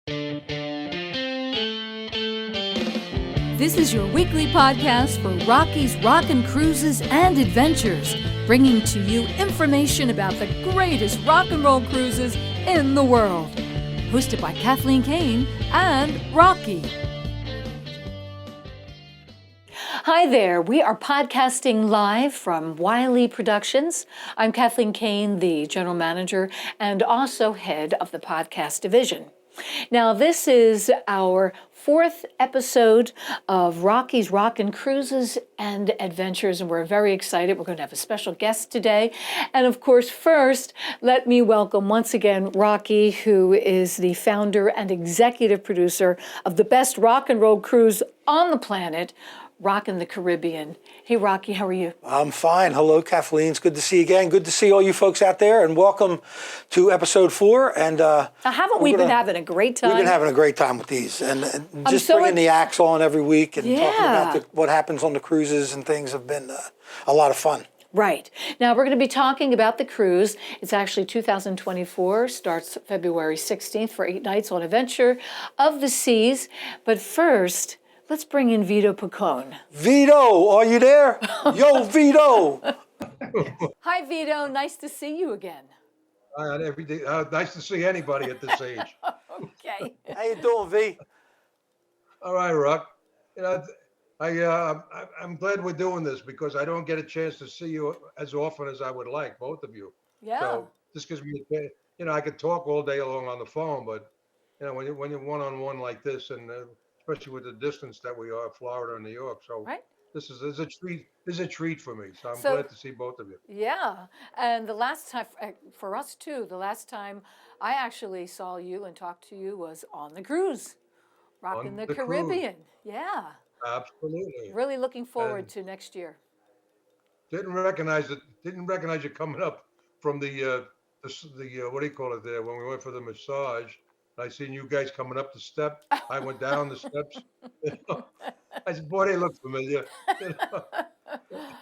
This is your weekly podcast for Rocky's Rockin' Cruises and Adventures, bringing to you information about the greatest rock and roll cruises in the world. Hosted by Kathleen, Kane, and Rocky. Hi there. We are podcasting live from Wiley Productions. I'm Kathleen Kane, the general manager and also head of the podcast division. Now, this is our fourth episode of Rocky's Rockin' Cruises and Adventures, and we're very excited. We're going to have a special guest today. And of course, first, let me welcome once again Rocky, who is the founder and executive producer of the best rock and roll cruise on the planet, Rockin The Caribbean. Hey, Rocky, how are you? I'm fine. Hello, Kathleen. It's good to see you again. Good to see all you folks out there, and welcome to episode 4. And haven't we been having a great time? We've been having a great time with these, and just bringing the acts on every week and talking about what happens on the cruises and things have been a lot of fun. Right. Now, we're going to be talking about the cruise. It's actually 2024, starts February 16th for 8 nights on Adventure of the Seas. But first, let's bring in Vito Picone. Vito, are you there? Yo, Vito. Hi, Vito. Nice to see you again. Every day. Nice to see anybody at this age. Okay. How you doing, V? All right, Rock. You know, I'm glad we're doing this because I don't get a chance to see you as often as I would like, both of you. Yeah. So this gives me, I could talk all day long on the phone, but when you're one-on-one like this, and especially with the distance that we are, Florida and New York. So this is a treat. This is a treat for me. So I'm glad to see both of you. Yeah, and the last time for us too. The last time I actually saw you and talked to you was on the cruise, Rockin the Caribbean. Cruise. Yeah. Absolutely. Really looking forward to next year. Didn't recognize you coming up from the what do you call it there when we went for the massage. I seen you guys coming up the step. I went down the steps. I said, boy, they look familiar.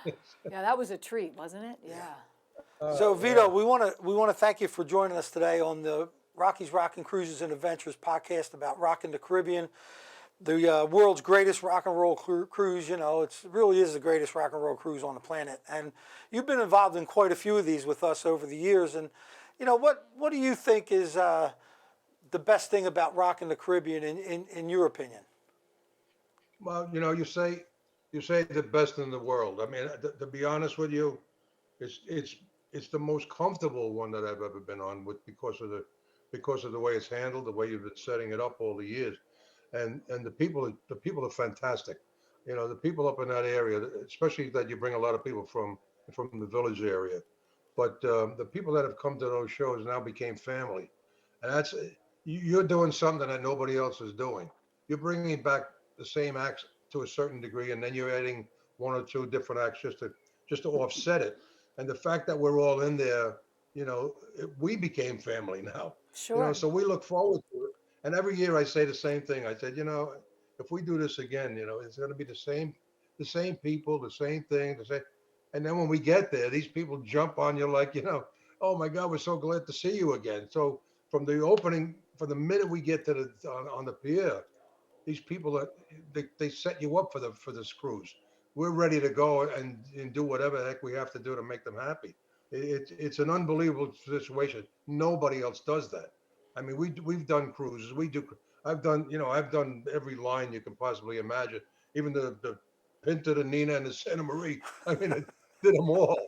Yeah, that was a treat, wasn't it? Yeah. So Vito, we want to thank you for joining us today on the Rocky's Rockin' Cruises and Adventures podcast about Rockin the Caribbean, the world's greatest rock and roll cruise. It really is the greatest rock and roll cruise on the planet. And you've been involved in quite a few of these with us over the years. And what do you think is the best thing about Rockin the Caribbean in your opinion? Well, you say the best in the world. I mean, to be honest with you, it's the most comfortable one that I've ever been on because of the way it's handled, the way you've been setting it up all the years, and the people are fantastic. The people up in that area, especially that you bring a lot of people from the village area, but the people that have come to those shows now became family, and you're doing something that nobody else is doing. You're bringing back the same acts to a certain degree, and then you're adding 1 or 2 different acts just to offset it. And the fact that we're all in there, we became family now. Sure. So we look forward to it. And every year I say the same thing. I said, if we do this again, it's going to be the same people, the same thing, the same. And then when we get there, these people jump on you like, oh my God, we're so glad to see you again. So from the opening, from the minute we get to on the pier, these people they set you up for this cruise. We're ready to go and do whatever the heck we have to do to make them happy. It's an unbelievable situation. Nobody else does that. I mean, we've done cruises. I've done every line you can possibly imagine. Even the Pinta, the Nina, and the Santa Maria. I mean, I did them all.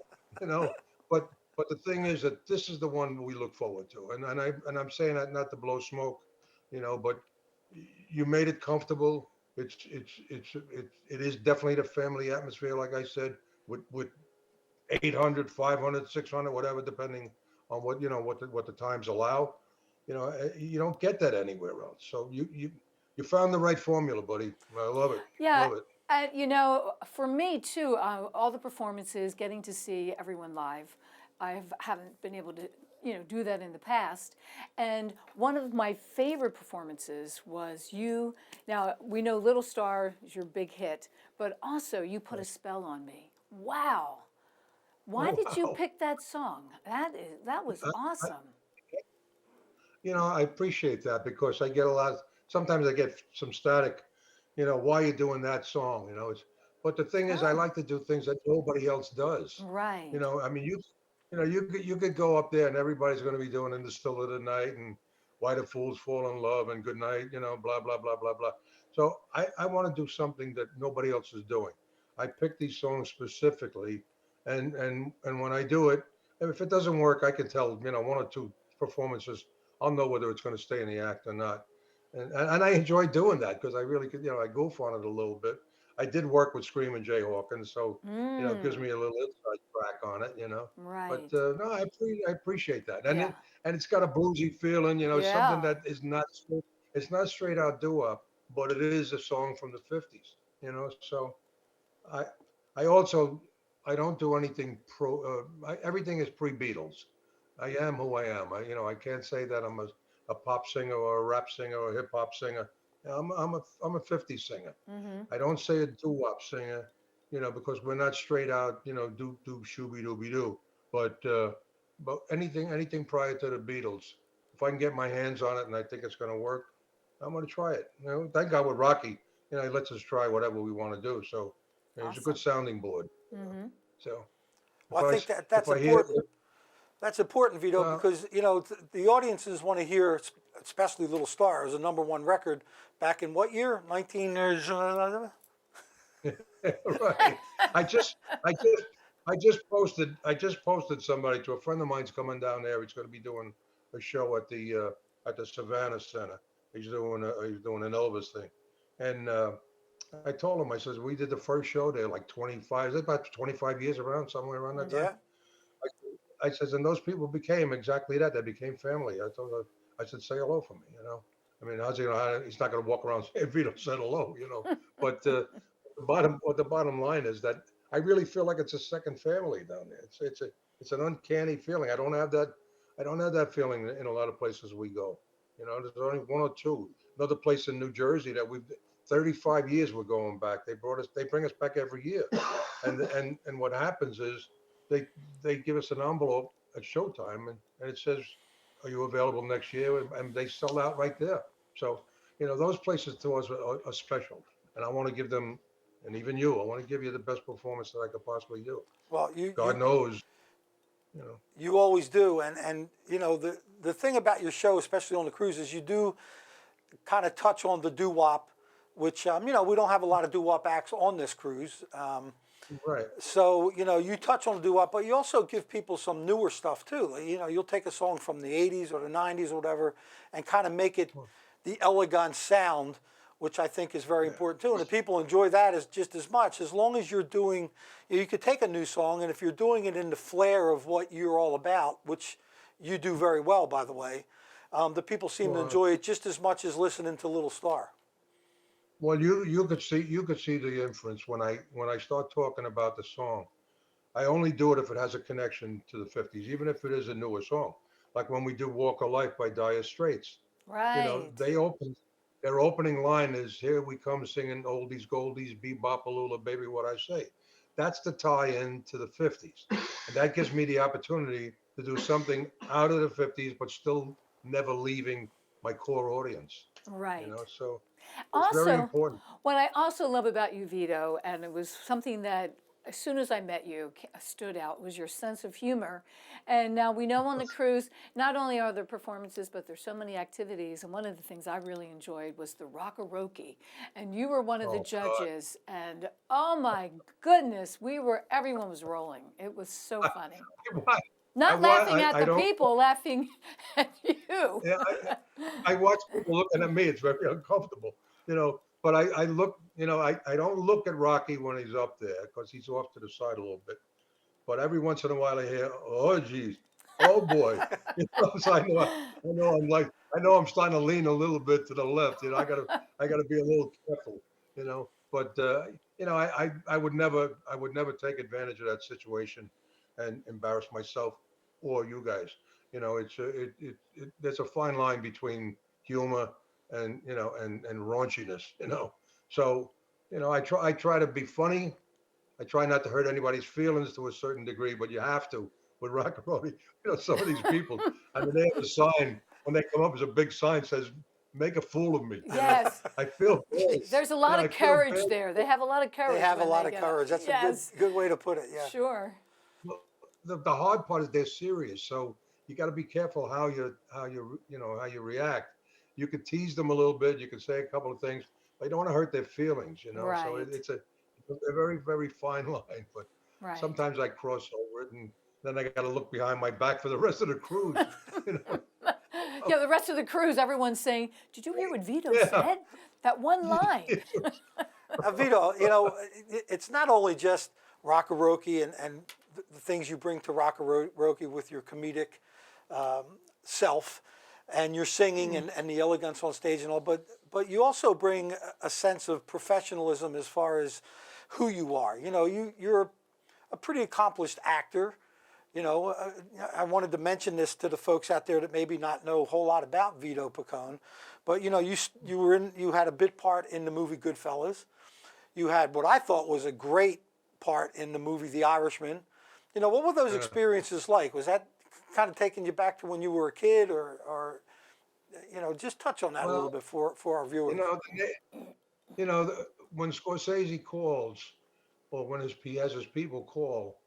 But the thing is that this is the one we look forward to, and I'm saying that not to blow smoke, but you made it comfortable. It is definitely the family atmosphere, like I said, with 800, 500, 600, whatever, depending on what the times allow. You don't get that anywhere else. So you found the right formula, buddy. I love it. Yeah. Love it. And for me too, all the performances, getting to see everyone live, I haven't been able to do that in the past. And one of my favorite performances was you. Now, we know Little Star is your big hit, but also you put a spell on me. Wow. Why did you pick that song? That was awesome. I appreciate that because I get a lot. Sometimes I get some static. Why are you doing that song? But the thing is, I Oh, like to do things that nobody else does. right. I mean, you could go up there and everybody's going to be doing "In the Still of the Night" and "Why Do Fools Fall in Love" and "Good Night," blah blah blah blah blah. So I want to do something that nobody else is doing. I pick these songs specifically, and when I do it, and if it doesn't work, I can tell one or two performances. I'll know whether it's going to stay in the act or not. And I enjoy doing that because I really could, I goof on it a little bit. I did work with Screaming Jay Hawkins, so it gives Mm, me a little inside track on it. But right. no, I appreciate that, Yeah. and it's got a bluesy feeling, something Yeah. that is not it's not straight out doo wop, but it is a song from the '50s. So I I also I don't do anything everything is pre Beatles. I am who I am. I can't say that I'm a pop singer or a rap singer or a hip hop singer. I'm a '50s singer. Mm-hmm. I don't say a doo wop singer, because we're not straight out, do shooby dooby doo. But anything prior to the Beatles, if I can get my hands on it and I think it's going to work, I'm going to try it. Thank God with Rocky, he lets us try whatever we want to do. So he's a good Awesome. sounding board. Mm-hmm. So Well, if I I think that if that's I hear, important. That's important, Vito, well, because the audiences want to hear, especially "Little Star" as a number one record back in what year? 19. right. I just I just I just posted somebody to a friend of mine's coming down there. He's going to be doing a show at the Savannah Center. He's doing an Elvis thing, and I told him, I says, we did the first show there like 25, is it about 25 years around, somewhere around that time? Yeah. I says, and those people became exactly that. They became family. I said, say hello for me. I mean, he's not going to walk around saying Vito said hello. But the bottom line is that I really feel like it's a second family down there. It's an uncanny feeling. I don't have that feeling in a lot of places we go. There's only one or two. Another place in New Jersey that we've 35 years we're going back. They bring us back every year. And what happens is they they give us an envelope at showtime and it says, are you available next year? And they sell out right there. So, those places to us are special. And I want to give them, and even you, I want to give you the best performance that I could possibly do. Well, you God you knows, you know. you always do, and the thing about your show, especially on the cruises, you do kind of touch on the doo wop, which we don't have a lot of doo wop acts on this cruise. Right. So you touch on doo wop, but you also give people some newer stuff too. You'll take a song from the '80s or the '90s or whatever, and kind of make it the elegant sound, which I think is very Yeah. important too. And the people enjoy that as just as much. As long as you're doing, you could take a new song, and if you're doing it in the flair of what you're all about, which you do very well, by the way, the people seem to Well, enjoy it just as much as listening to Little Star. well, you could see the influence when I start talking about the song. I only do it if it has a connection to the '50s, even if it is a newer song. Like when we do "Walk of Life" by Dire Straits. Right. They open their opening line is "Here we come singing oldies goldies, bebop alula, baby what I say." That's the tie-in to the '50s, and that gives me the opportunity to do something out of the '50s, but still never leaving my core audience. Right. So it's very Also, important. what I also love about you, Vito, and it was something that as soon as I met you stood out, was your sense of humor. And now we know on the cruise, not only are there performances, but there's so many activities. And one of the things I really enjoyed was the Rockaroke. And you were one of the Oh God. judges. And oh my goodness, everyone was rolling. It was so funny. I, Not wa- laughing at I the don't. people, laughing at you. Yeah, I watch people looking at me. It's very uncomfortable. But I look, I don't look at Rocky when he's up there because he's off to the side a little bit. But every once in a while I hear, oh geez, oh boy. So I know I'm starting to lean a little bit to the left. I gotta be a little careful. But I would never take advantage of that situation and embarrass myself or you guys. There's a fine line between humor and raunchiness. So I try to be funny. I try not to hurt anybody's feelings to a certain degree, but you have to with rock and roll. Some of these people, I mean, they have a sign. when they come up, there's a big sign says, "Make a fool of me." Yes. I feel bad. There's a lot I of feel courage bad. there. They have a lot of courage. They have a when lot they of get up. courage. That's a Yes. good way to put it. Yeah. Sure. Well, the hard part is they're serious, so you got to be careful how you react. You could tease them a little bit. You could say a couple of things, but you don't want to hurt their feelings. So Right. it's a very very fine line. But Right. sometimes I cross over it, and then I got to look behind my back for the rest of the cruise. You know? Yeah, the rest of the cruise, everyone's saying, "Did you hear what Vito Yeah. said? That one line." Vito, it's not only just Rockaroki and the things you bring to Rockaroki with your comedic self and your singing and the elegance on stage and all, but you also bring a sense of professionalism as far as who you are. You're a pretty accomplished actor. I wanted to mention this to the folks out there that maybe not know a whole lot about Vito Picone, but you had a bit part in the movie Goodfellas. You had what I thought was a great part in the movie The Irishman. What were those experiences like? Was that kind of taking you back to when you were a kid, or just touch on that a little Well, bit for our you viewers. know, when Scorsese calls, or when he has his people call,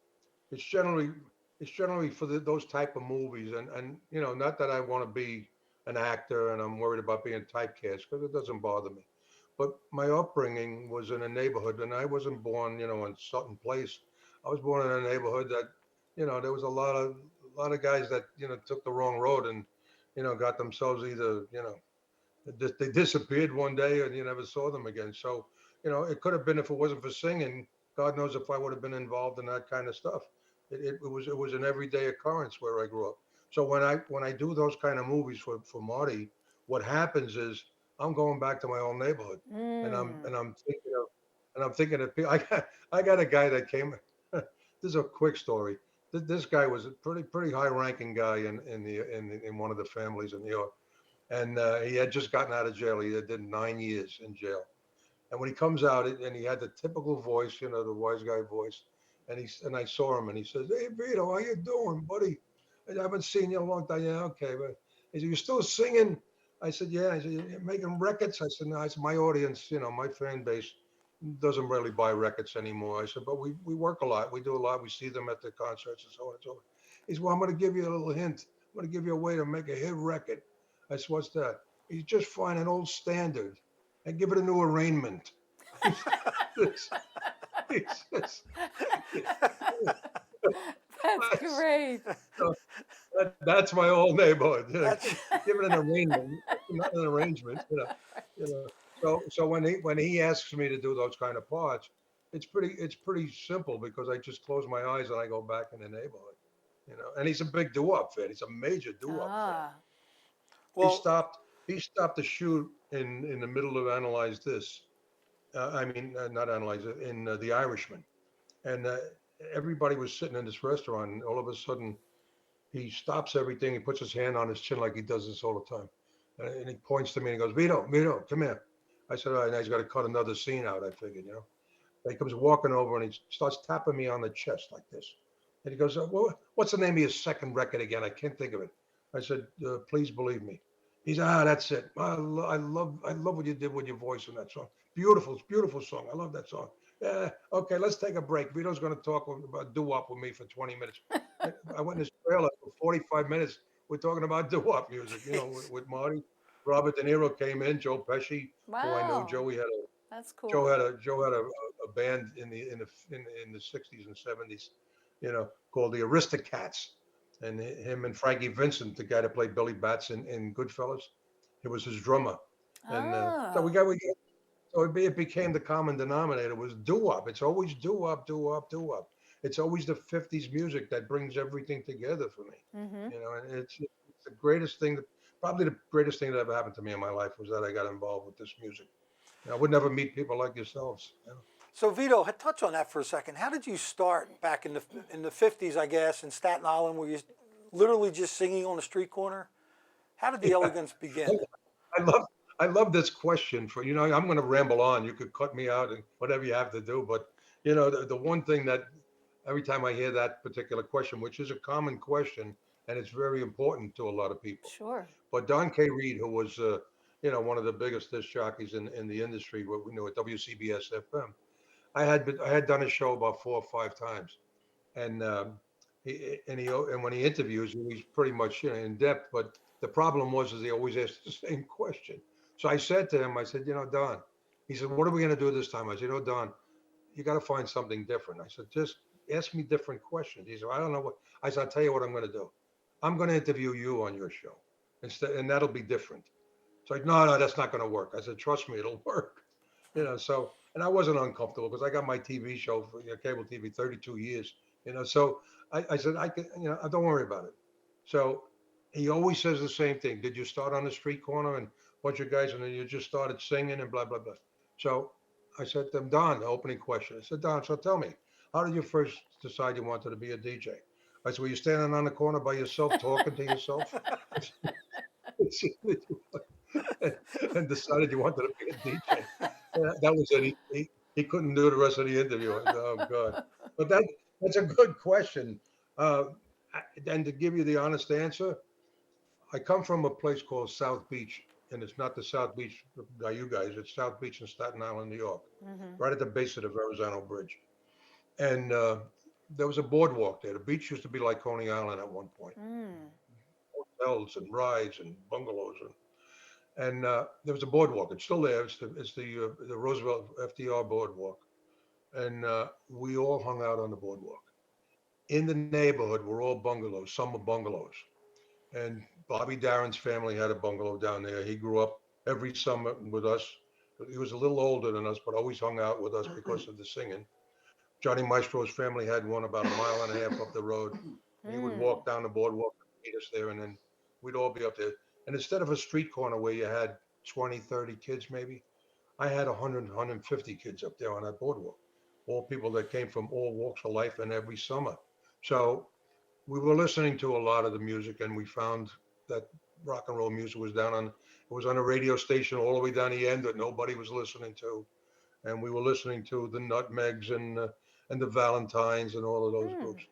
it's generally for those type of movies, and not that I want to be an actor and I'm worried about being typecast, because it doesn't bother me. But my upbringing was in a neighborhood, and I wasn't born, in Sutton Place. I was born in a neighborhood that, there was a lot of guys that took the wrong road, and got themselves either, they disappeared one day and you never saw them again. So, it could have been, if it wasn't for singing, God knows if I would have been involved in that kind of stuff. It was an everyday occurrence where I grew up. So when I do those kind of movies for Marty, what happens is I'm going back to my own neighborhood, and I'm Mm. and I'm thinking of people. I got a guy that came. This is a quick story. This guy was a pretty high ranking guy in one of the families in New York, and he had just gotten out of jail. He did 9 years in jail. And when he comes out, and he had the typical voice, the wise guy voice, and I saw him, and he says, "Hey Vito, how you doing, buddy? I haven't seen you in a long time." "Yeah, okay." But he said, "You still singing?" I said, "Yeah." I said, "You're making records?" I said, "No." I said, "My audience, my fan base doesn't really buy records anymore." I said, "But we work a lot. We do a lot. We see them at the concerts and so on and so on." He said, "Well, I'm going to give you a little hint. I'm going to give you a way to make a hit record." I said, "What's that?" "You just find an old standard and give it a new arrangement." He says, he says, That's that's, great. that's my old neighborhood. That's Give it an arrangement, not an arrangement. You know. So when he asks me to do those kind of parts, it's pretty simple, because I just close my eyes and I go back in the neighborhood. And he's a big doo-wop fan. He's a major doo-wop fan. Ah. He well. stopped. He stopped the shoot in the middle of Analyze This. I mean, not Analyze It, in The Irishman, and everybody was sitting in this restaurant, and all of a sudden he stops everything. He puts his hand on his chin like he does this all the time, and he points to me and he goes, "Vito, Vito, come here." I said, "All right." Now he's got to cut another scene out. I figured. He comes walking over and he starts tapping me on the chest like this, and he goes, "What's the name of your second record again? I can't think of it." I said, "Please Believe Me." He said, "That's it. I love what you did with your voice in that song. Beautiful song. I love that song." "Yeah, okay, let's take a break. Vito's going to talk about doo-wop with me for 20 minutes. I went in his trailer for 45 minutes. We're talking about doo-wop music, with Marty. Robert De Niro came in, Joe Pesci, who I knew. Wow. That's Joe cool. had a band in the 60s and 70s, called the Aristocats, and him and Frankie Vincent, the guy that played Billy Bats in Goodfellas, he was his drummer, and so Ah. it became the common denominator was doo-wop. It's always doo-wop, doo-wop, doo-wop. It's always the 50s music that brings everything together for me, Mm-hmm. and it's the greatest thing probably the greatest thing that ever happened to me in my life was that I got involved with this music. I would never meet people like yourselves. So Vito, touch on that for a second. How did you start back in the 50s, I guess, in Staten Island, where you literally just singing on the street corner? How did the Yeah, elegance begin? I love I love this question. I'm going to ramble on. You could cut me out and whatever you have to do, but the one thing that every time I hear that particular question, which is a common question, and it's very important to a lot of people. Sure. But Don K. Reed, who was, one of the biggest disc jockeys in the industry, what we knew at WCBS FM, I had done a show about 4 or 5 times, and and when he interviews, he's pretty much in depth. But the problem was is he always asked the same question. So I said to him, I said, Don, he said, what are we going to do this time? I said, Don, you got to find something different. I said, just ask me different questions. He said, I don't know what. I said, I'll tell you what I'm going to do. I'm going to interview you on your show instead, and that'll be different. So like, no, that's not going to work. I said, trust me, it'll work. So, and I wasn't uncomfortable because I got my TV show for cable TV 32 years. So I said, I can, don't worry about it. So he always says the same thing. Did you start on the street corner and a bunch of guys and then you just started singing and blah, blah, blah. So I said to him, Don, the opening question. I said, Don, so tell me, how did you first decide you wanted to be a DJ? I said, were you standing on the corner by yourself, talking to yourself? And decided you wanted to be a DJ. That was it. He couldn't do the rest of the interview. I said, oh God! But that's a good question. Uh, and to give you the honest answer, I come from a place called South Beach, and it's not the South Beach by you guys. It's South Beach in Staten Island, New York, right at the base of the Verrazano Bridge. And there was a boardwalk there. The beach used to be like Coney Island at one point. Hotels and rides and bungalows and there was a boardwalk. It's still there. It's the Roosevelt FDR boardwalk, and we all hung out on the boardwalk. In the neighborhood were all bungalows, summer bungalows, and Bobby Darin's family had a bungalow down there. He grew up every summer with us. He was a little older than us, but always hung out with us because of the singing. Johnny Maestro's family had one about a mile and a half up the road. He would walk down the boardwalk and meet us there, and then we'd all be up there. And instead of a street corner where you had 20, 30 kids maybe, I had 100, 150 kids up there on that boardwalk. All people that came from all walks of life and every summer. So we were listening to a lot of the music, and we found that rock and roll music was on a radio station all the way down the end that nobody was listening to. And we were listening to the Nutmegs and the Valentines and all of those groups.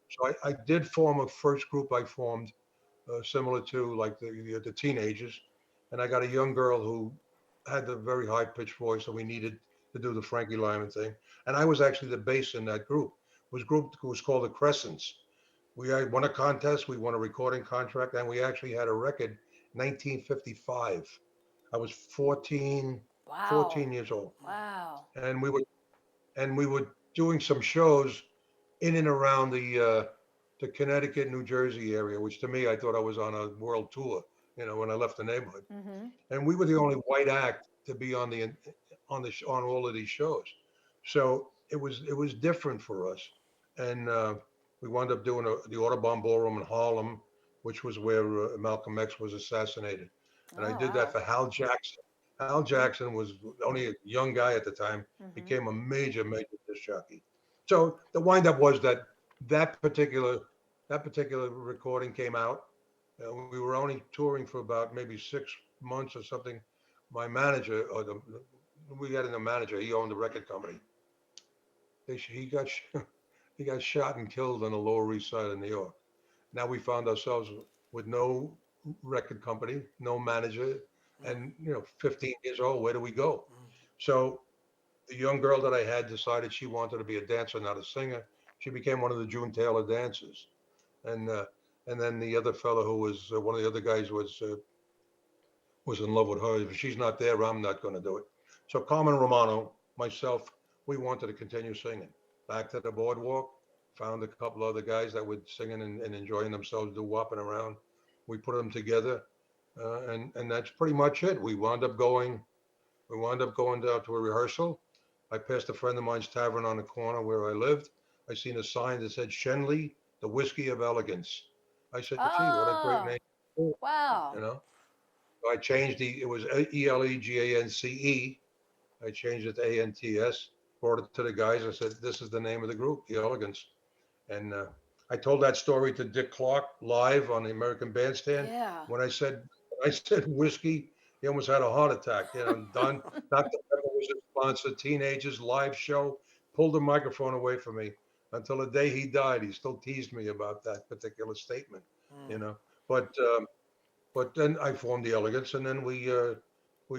So I did form a first group. I formed similar to like the teenagers, and I got a young girl who had the very high pitched voice, and we needed to do the Frankie Lyman thing. And I was actually the bass in that group. It was called the Crescents. We won a contest, we won a recording contract, and we actually had a record 1955. I was 14, Wow. 14 years old, Wow. and we were doing some shows in and around the Connecticut, New Jersey area, which to me, I thought I was on a world tour, when I left the neighborhood. And we were the only white act to be on all of these shows. So it was different for us. And we wound up doing the Audubon Ballroom in Harlem, which was where Malcolm X was assassinated. And I Oh, did that wow. for Hal Jackson. Hal Jackson was only a young guy at the time, became a major, major disc jockey. So the windup was that particular that particular recording came out. We were only touring for about maybe 6 months or something. My manager, we had a manager. He owned a record company. He got he got shot and killed on the Lower East Side of New York. Now we found ourselves with no record company, no manager, and 15 years old. Where do we go? So the young girl that I had decided she wanted to be a dancer, not a singer. She became one of the June Taylor dancers, and uh, and then the other fellow who was one of the other guys was in love with her. If she's not there, I'm not going to do it. So Carmen Romano, myself, we wanted to continue singing. Back to the boardwalk, found a couple other guys that were singing and enjoying themselves, do whopping around. We put them together, and that's pretty much it. We wound up going down to a rehearsal. I passed a friend of mine's tavern on the corner where I lived. I seen a sign that said Shenley, the whiskey of elegance. I said, gee, what a great Oh, name. wow. You know, so I changed it was ELEGANCE. I changed it to ANTS, brought it to the guys. I said, this is the name of the group, the Elegance. And I told that story to Dick Clark live on the American Bandstand. Yeah. When I said whiskey, he almost had a heart attack. Don Dr. Pepper was his sponsor, teenagers live show, pulled the microphone away from me until the day he died. He still teased me about that particular statement. you know. But but then I formed the Elegance, and then we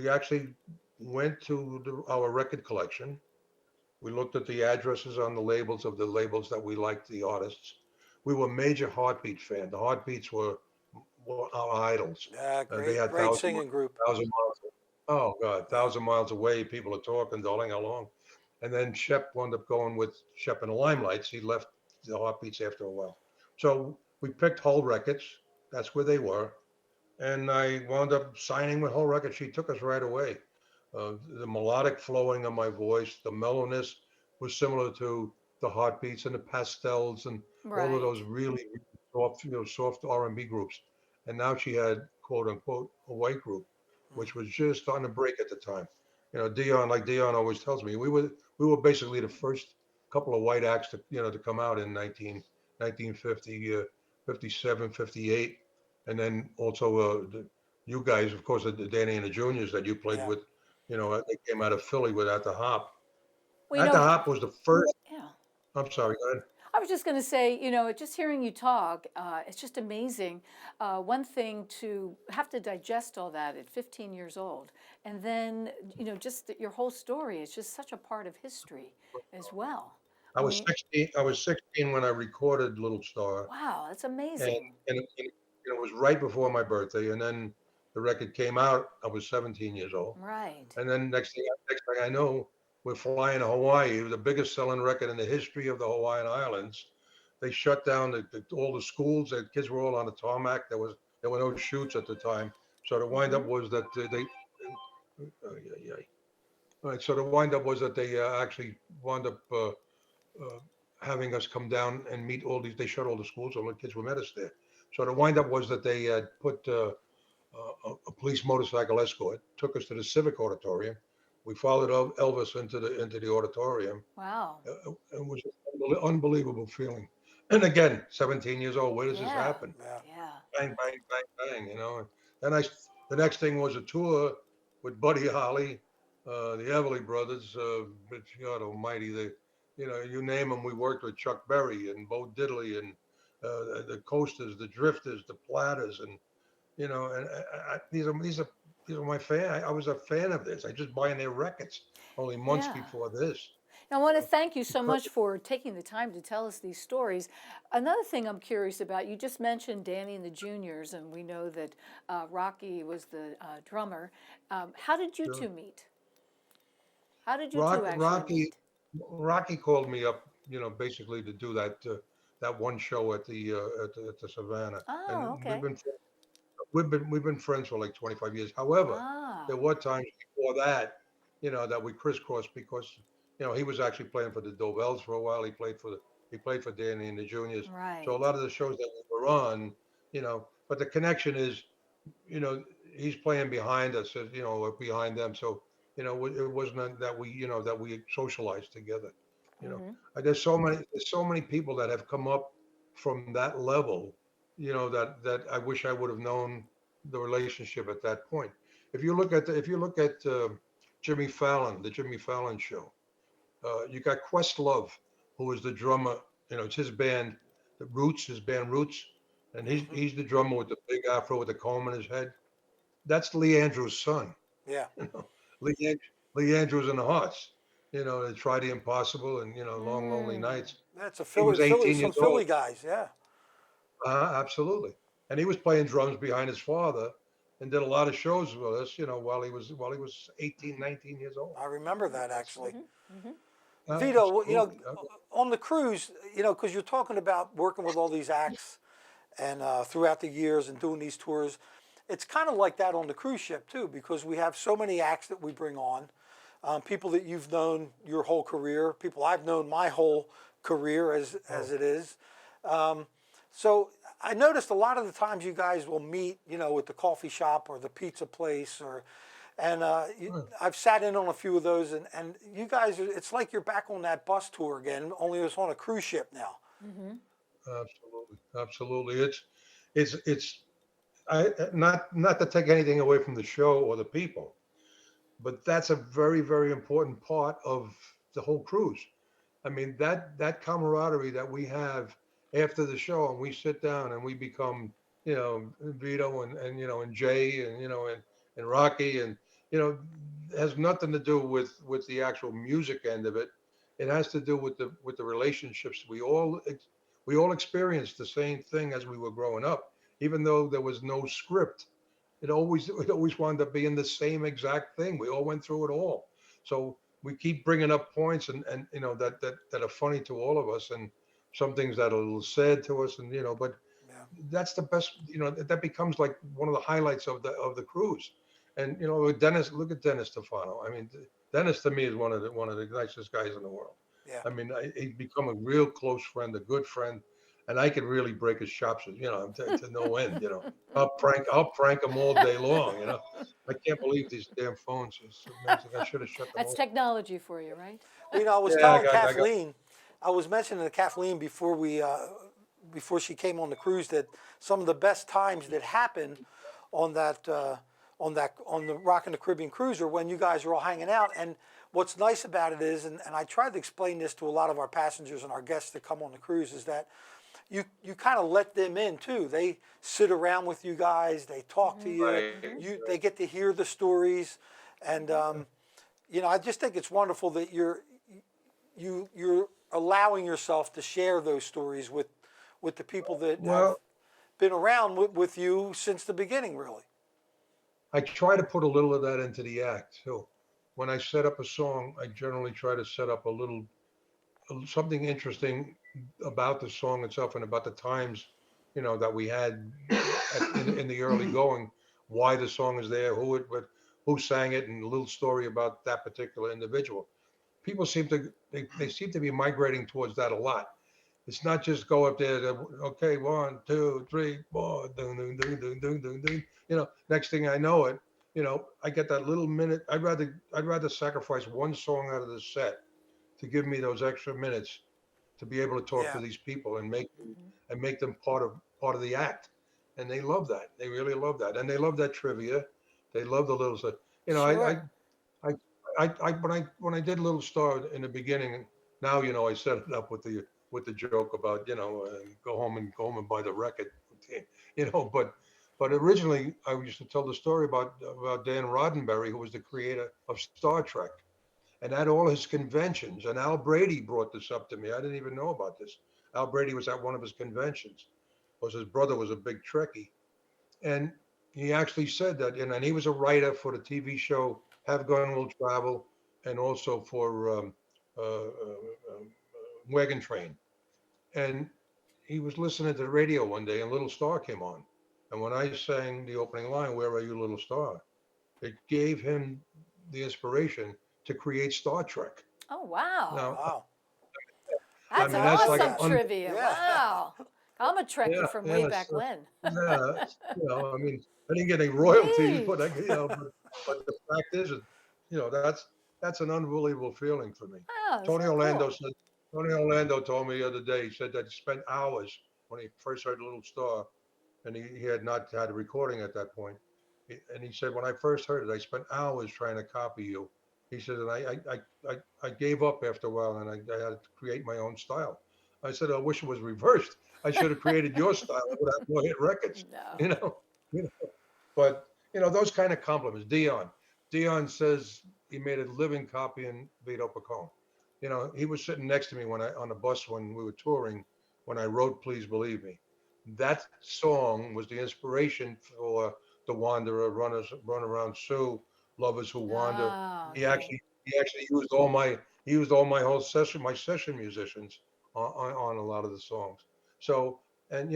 actually went to our record collection. We looked at the addresses on the labels of the labels that we liked, the artists. We were major Heartbeat fan. The Heartbeats were our idols. Yeah, They great, had great singing group. thousand miles. Oh God, thousand miles away. People are talking, darling, how long? And then Shep wound up going with Shep and the Limelights. He left the Heartbeats after a while. So we picked Hull Records. That's where they were, and I wound up signing with Hull Records. She took us right away. The melodic flowing of my voice, the mellowness was similar to the Heartbeats and the Pastels and all of those Right. really, really soft, soft R&B groups. And now she had quote unquote a white group, which was just starting to break at the time. Dion, like Dion always tells me, we were basically the first couple of white acts to to come out in 1950, 57, 58, and then also you guys, of course, the Danny and the Juniors that you played Yeah. with, they came out of Philly with At the Hop. Well, At the Hop was the first. yeah. I'm sorry, go ahead. I was just going to say, just hearing you talk, it's just amazing. One thing to have to digest all that at 15 years old, and then, just your whole story is just such a part of history as well. I I was mean, 16. I was 16 when I recorded Little Star, wow, that's and amazing. it was right before my birthday. And then the record came out. I was 17 years old. Right. And then next thing I know, we're flying to Hawaii, the biggest selling record in the history of the Hawaiian Islands. They shut down all the schools. The kids were all on the tarmac. There were no shoots at the time. So the wind up Hmm. was that they. Yeah, yeah. All right. So the wind up was that they actually wound up having us come down and meet all these. They shut all the schools. All the kids were met us there. So the wind up was that they had put a police motorcycle escort, took us to the Civic Auditorium. We followed Elvis into the auditorium. Wow. It was an unbelievable feeling. And again, 17 years old, where does this Yeah. happen? Yeah. Yeah. Bang, bang, bang, bang. Then the next thing was a tour with Buddy Holly, the Everly Brothers. But God Almighty, you name them. We worked with Chuck Berry and Bo Diddley and the Coasters, the Drifters, the Platters, and and these are my fan. I was a fan of this. I just buying their records only months Yeah. before this. I want to thank you so much Incredible. for taking the time to tell us these stories. Another thing I'm curious about, you just mentioned Danny and the Juniors, and we know that Rocky was the drummer. How did you Sure. two meet? How did you two Rock, actually Rocky, meet? Rocky called me up, basically to do that one show at the Savannah, Oh, and we've okay. been we've been friends for like 25 years. However, Ah, there were times before that, that we crisscrossed because, he was actually playing for the Dovells for a while. He played for Danny and the Juniors. So a right. lot of the shows that we were on, but the connection is, he's playing behind us, or behind them. So, it wasn't that we socialized together. You know, Hmm. there's so many people that have come up from that level, that I wish I would have known the relationship at that point. If you look at Jimmy Fallon, the Jimmy Fallon show, you got Questlove, who is the drummer. It's his band, his band Roots, and he's Hmm. he's the drummer with the big afro with the comb in his head. That's Lee Andrews' son. Yeah. You know, Lee, Lee Andrews and the Hearts. They try the impossible and Long Lonely Mm. Nights. That's a He was Philly, 18 some years Philly old. guys. Yeah. Absolutely. And he was playing drums behind his father and did a lot of shows with us, while he was 18, 19 years old. I remember that actually. Hmm. Hmm. Vito, well, Absolutely. on the cruise, because you're talking about working with all these acts and throughout the years and doing these tours, it's kind of like that on the cruise ship too, because we have so many acts that we bring on, people that you've known your whole career, people I've known my whole career as Oh, it is. Um, so I noticed a lot of the times you guys will meet, at the coffee shop or the pizza place, and oh, I've sat in on a few of those, and you guys, it's like you're back on that bus tour again, only it's on a cruise ship now. Hmm. absolutely. Absolutely. It's not to take anything away from the show or the people, but that's a very, very important part of the whole cruise. I mean, that camaraderie that we have after the show, and we sit down and we become Vito and Jay and Rocky and has nothing to do with the actual music end of it. It has to do with the relationships. We all experienced the same thing as we were growing up, even though there was no script. It always wound up being the same exact thing. We all went through it all. So we keep bringing up points and that are funny to all of us, and some things that are a little sad to us, but Yeah. that's the best. That becomes like one of the highlights of the cruise. And Dennis, look at Dennis Stefano. I mean, Dennis to me is one of the nicest guys in the world. Yeah. I mean, he's become a real close friend, a good friend, and I could really break his chops, to no end. I'll prank him all day long. I can't believe these damn phones. It's amazing. I should have shut them That's off. technology for you, right? Well, I was Yeah, telling I got. Kathleen, I was mentioning to Kathleen before she came on the cruise that some of the best times that happened on on the Rockin' the Caribbean cruise are when you guys are all hanging out. And what's nice about it is, and I tried to explain this to a lot of our passengers and our guests that come on the cruise, is that you kind of let them in too. They sit around with you guys, they talk to you, Right. they get to hear the stories, and I just think it's wonderful that you're allowing yourself to share those stories with the people that have Well, been around with you since the beginning, really. I try to put a little of that into the act. So when I set up a song, I generally try to set up something interesting about the song itself and about the times, that we had in the early going, why the song is there, who sang it, and a little story about that particular individual. People seem to be migrating towards that a lot. It's not just go up there, okay, 1, 2, 3, 4, ding, ding, ding, ding, ding, ding, ding. Next thing I know it, I get that little minute. I'd rather sacrifice one song out of the set to give me those extra minutes to be able to talk to Yeah, these people and make them part of the act. And they love that. They really love that, and they love that trivia. They love the little stuff. You know, I Sure. I when I did Little Star in the beginning, now I set it up with the joke about go home and buy the record, but originally I used to tell the story about Dan Roddenberry, who was the creator of Star Trek, and at all his conventions. And Al Brady brought this up to me. I didn't even know about this. Al Brady was at one of his conventions, because his brother was a big Trekkie, and he actually said that, and he was a writer for the TV show Have Gun Will Travel, and also for Wagon Train. And he was listening to the radio one day, and Little Star came on. And when I sang the opening line, "Where are you, Little Star?" it gave him the inspiration to create Star Trek. Oh, wow. Now, wow. I I That's did mean, not that's know like awesome an that. trivia. Yeah. Wow. I'm a Trekkie yeah, from way yeah, back so, when. yeah. I mean, I didn't get any royalties, Neat. but the fact is, that's an unbelievable feeling for me. Oh, Tony so Orlando cool. said. Tony Orlando told me the other day. He said that he spent hours when he first heard Little Star, and he had not had a recording at that point. And he said, when I first heard it, I spent hours trying to copy you. He said, and I gave up after a while, and I had to create my own style. I said, I wish it was reversed. I should have created your style. I would have more hit records, No. you know. You know. But those kind of compliments. Dion says he made a living copying Vito Picone. He was sitting next to me on the bus when we were touring, when I wrote "Please Believe Me." That song was the inspiration for "The Wanderer," "Run Around Sue," "Lovers Who Wander." Ah, He okay. actually he actually used all my whole session musicians on a lot of the songs. So, and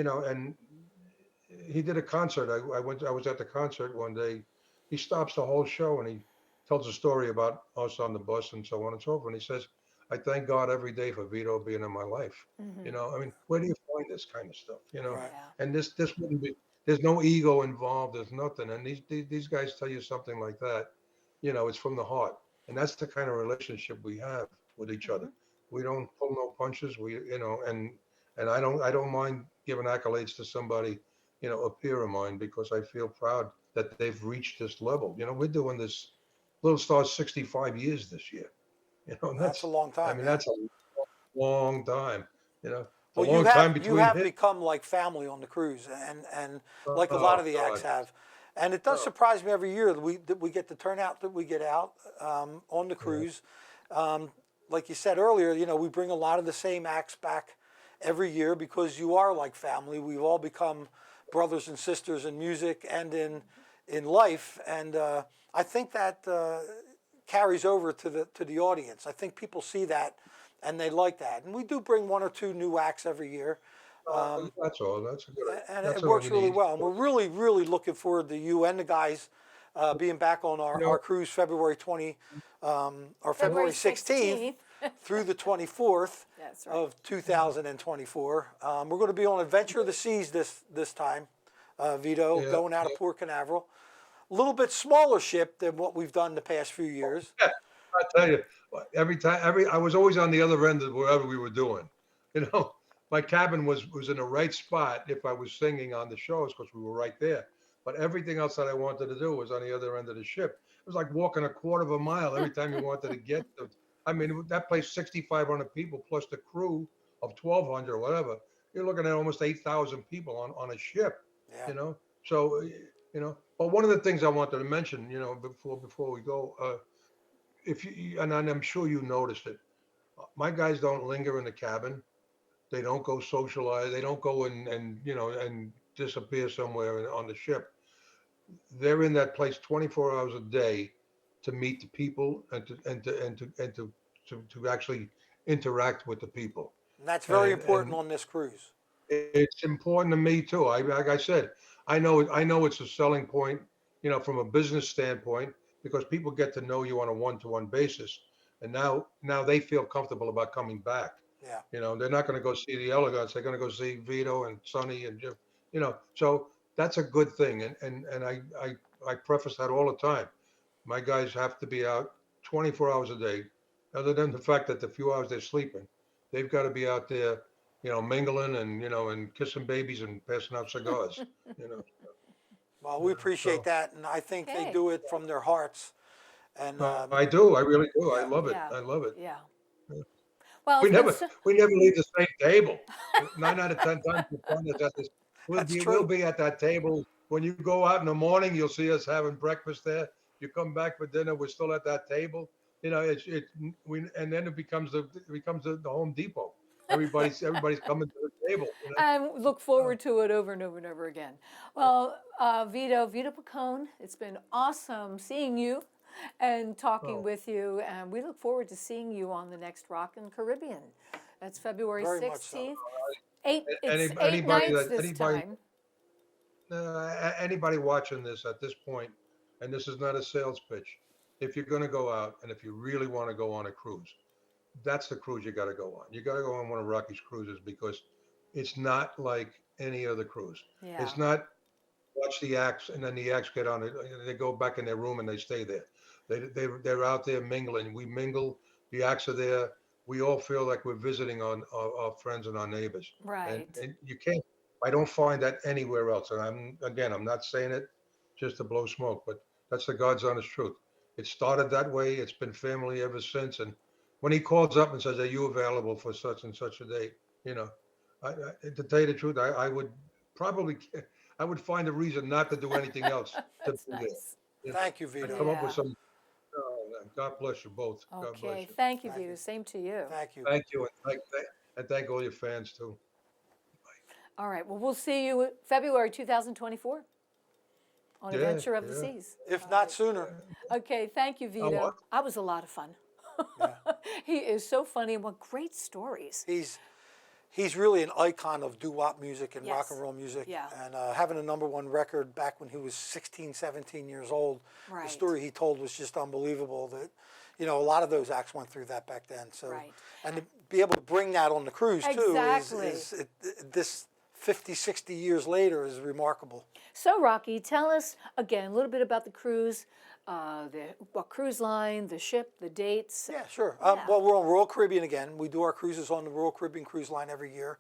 he did a concert. I was at the concert one day. He stops the whole show and he tells a story about us on the bus and so on and so forth. And he says, "I thank God every day for Vito being in my life." I mean, where do you find this kind of stuff? Right. Yeah. And this wouldn't be. There's no ego involved. There's nothing. And these guys tell you something like that. It's from the heart. And that's the kind of relationship we have with each other. We don't pull no punches. And I don't mind giving accolades to somebody, a peer of mine, because I feel proud that they've reached this level. We're doing this. Little Star's 65 years this year. And That's a long I time. mean, Yeah. that's a long time. You know, It's a Well, you long time have you between have hits. become like family on the cruise, and like a lot Oh of the acts God. have, and it does Oh, surprise me every year that we get the turnout that we get out on the yeah. cruise. Um, like you said earlier, we bring a lot of the same acts back every year because you are like family. We've all become brothers and sisters in music and in life, and I think that carries over to the audience. I think people see that and they like that, and we do bring one or two new acts every year. That's all. That's a good. And it That's all works we really need. well. And we're really, really looking forward to you and the guys being back on You our know, cruise or February February 16th 16th. through the 24th That's right. of 2024. We're going to be on Adventure of the Seas this time, Vito, yeah. going out of Port Canaveral. A little bit smaller ship than what we've done the past few years. Yeah. I tell you, I was always on the other end of wherever we were doing. You know, my cabin was in the right spot if I was singing on the shows because we were right there. But everything else that I wanted to do was on the other end of the ship. It was like walking a quarter of a mile every time you wanted to get to. I mean, that place 6,500 people plus the crew of 1,200 or whatever. You're looking at almost 8,000 people on a ship. Yeah. You know, so But one of the things I wanted to mention, before we go, if you and I'm sure you noticed it, my guys don't linger in the cabin. They don't go socialize. They don't go and disappear somewhere on the ship. They're in that place 24 hours a day to meet the people and to actually interact with the people. And that's very important And on this cruise. it's important to me too. Like I said, I know it's a selling point, from a business standpoint, because people get to know you on a one-to-one basis, and now they feel comfortable about coming back. Yeah. They're not going to go see the Elegants. They're going to go see Vito and Sonny and Jim. So that's a good thing. And I preface that all the time. My guys have to be out 24 hours a day, other than the fact that the few hours they're sleeping, they've got to be out there, mingling and kissing babies and passing out cigars. You know, Well, we appreciate so that, and I think they Okay. do it from their hearts. And I do. I really do. I yeah, love it. Yeah. I love it. Yeah. Well, We it's been never so. we never leave the same table. 9 out of 10 times we find us at this. that's We'll true. be at that table when you go out in the morning. You'll see us having breakfast there. You come back for dinner. We're still at that table. And then it becomes the Home Depot. Everybody's coming to the table. And look Uh, forward to it over and over and over again. Well, Vito Picone, it's been awesome seeing you and talking oh, with you, and we look forward to seeing you on the next Rockin' Caribbean. That's February Very much so. 16th. It's any, eight anybody nights that this anybody time. anybody watching this at this point, and this is not a sales pitch. If you're going to go out and if you really want to go on a cruise, that's the cruise you got to go on. You got to go on one of Rocky's cruises because it's not like any other cruise. Yeah, It's not watch the acts and then the acts get on it. They go back in their room and they stay there. They're out there mingling. We mingle. The acts are there. We all feel like we're visiting on our friends and our neighbors. And, right. and you can't. I don't find that anywhere else. And I'm not saying it just to blow smoke, but that's the God's honest truth. It started that way. It's been family ever since. And when he calls up and says, "Are you available for such and such a date?" You know, to tell you the truth, I would probably I would find a reason not to do anything else to That's be there. nice. Thank you, I'd Vito. come up with Yeah. some. God bless you both. God bless Okay. you. Thank you, Thank Vito. you. Same to you. Thank you. Thank you, and thank all your fans too. All right. Well, we'll see you February 2024 on Yeah, Adventure of the yeah. Seas. If not sooner. Okay. Thank you, Oh, Vito. That was a lot of fun. Yeah. He is so funny and what great stories. He's really an icon of doo-wop music and rock Yes. and roll music. Yeah. And having a #1 record back when he was 16, 17 years old, Right. the story he told was just unbelievable. That, a lot of those acts went through that back then. So, Right. and to be able to bring that on the cruise too Exactly. this 50, 60 years later is remarkable. So, Rocky, tell us again a little bit about the cruise, what cruise line, the ship, the dates. Yeah, sure. Yeah. Well, we're on Royal Caribbean again. We do our cruises on the Royal Caribbean Cruise Line every year.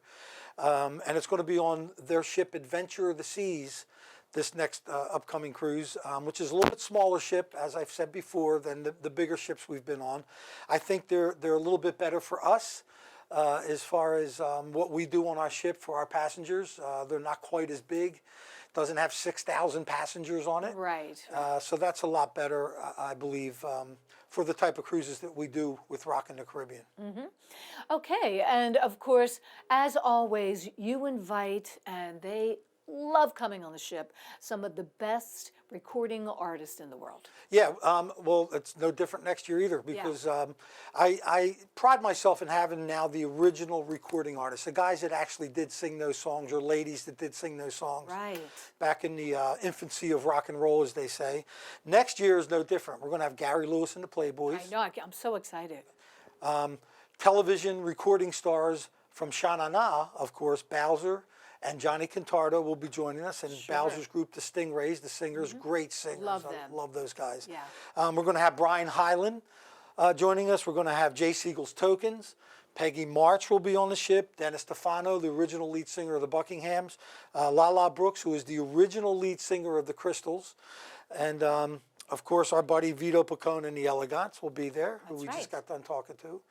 And it's going to be on their ship Adventure of the Seas this next upcoming cruise, which is a little bit smaller ship, as I've said before, than the bigger ships we've been on. I think they're a little bit better for us. as far as what we do on our ship for our passengers. They're not quite as big. Doesn't have 6,000 passengers on it. Right. So that's a lot better, I believe, for the type of cruises that we do with Rockin the Caribbean. Okay, and of course, as always, you invite, and they love coming on the ship, some of the best recording artists in the world. Yeah, well, it's no different next year either because I pride myself in having now the original recording artists, the guys that actually did sing those songs or ladies that did sing those songs. Right. Back in the infancy of rock and roll, as they say. Next year is no different. We're going to have Gary Lewis and the Playboys. I know, I'm so excited. Television recording stars from Sha Na Na, of course, Bowser and Johnny Cantardo will be joining us, and Bowser's group, the Stingrays, the singers, great singers. Love them. I love those guys. Yeah. We're going to have Brian Hyland joining us. We're going to have Jay Siegel's Tokens. Peggy March will be on the ship. Dennis Stefano, the original lead singer of the Buckinghams. Lala Brooks, who is the original lead singer of the Crystals. And, of course, our buddy Vito Picone and the Elegants will be there, who we just got done talking to.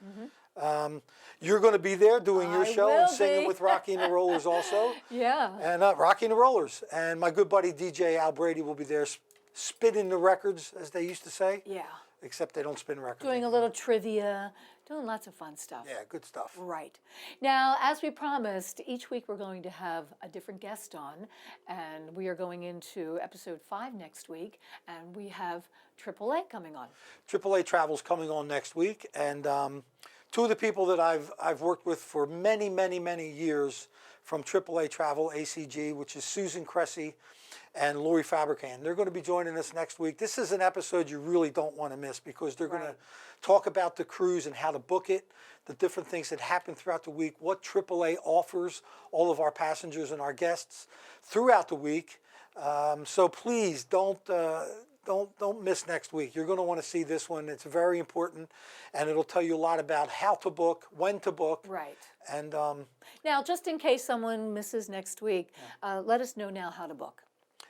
You're going to be there doing your show and singing with Rocky and the Rollers also. Yeah. And Rocky and the Rollers. And my good buddy DJ Al Brady will be there spinning the records, as they used to say. Yeah. Except they don't spin records. Doing a little trivia, doing lots of fun stuff. Yeah, good stuff. Right. Now, as we promised, each week we're going to have a different guest on, and we are going into episode 5 next week, and we have AAA coming on. AAA Travel's coming on next week, and two of the people that I've worked with for many, many, many years from AAA Travel, ACG, which is Susan Cressy and Lori Fabricant. They're going to be joining us next week. This is an episode you really don't want to miss because they're going to talk about the cruise and how to book it, the different things that happen throughout the week, what AAA offers all of our passengers and our guests throughout the week. So please don't miss next week. You're going to want to see this one. It's very important, and it'll tell you a lot about how to book, when to book. Right. And now, just in case someone misses next week, let us know now how to book.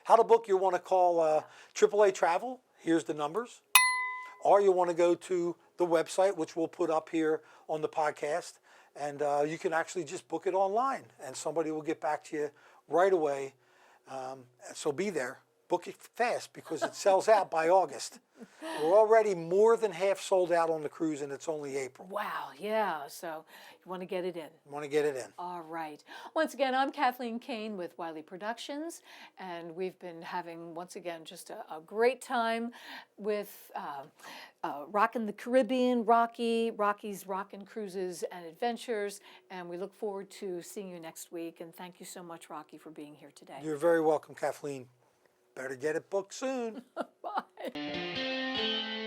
how to book, you'll want to call AAA Travel. Here's the numbers. Or you'll want to go to the website, which we'll put up here on the podcast, and you can actually just book it online, and somebody will get back to you right away. So be there. Book it fast because it sells out by August. We're already more than half sold out on the cruise, and it's only April. Wow, yeah. So you want to get it in. Want to get it in. All right. Once again, I'm Kathleen Kane with Wiley Productions, and we've been having, once again, just a great time with Rockin the Caribbean, Rocky's Rockin' Cruises and Adventures, and we look forward to seeing you next week. And thank you so much, Rocky, for being here today. You're very welcome, Kathleen. Better get it booked soon. Bye.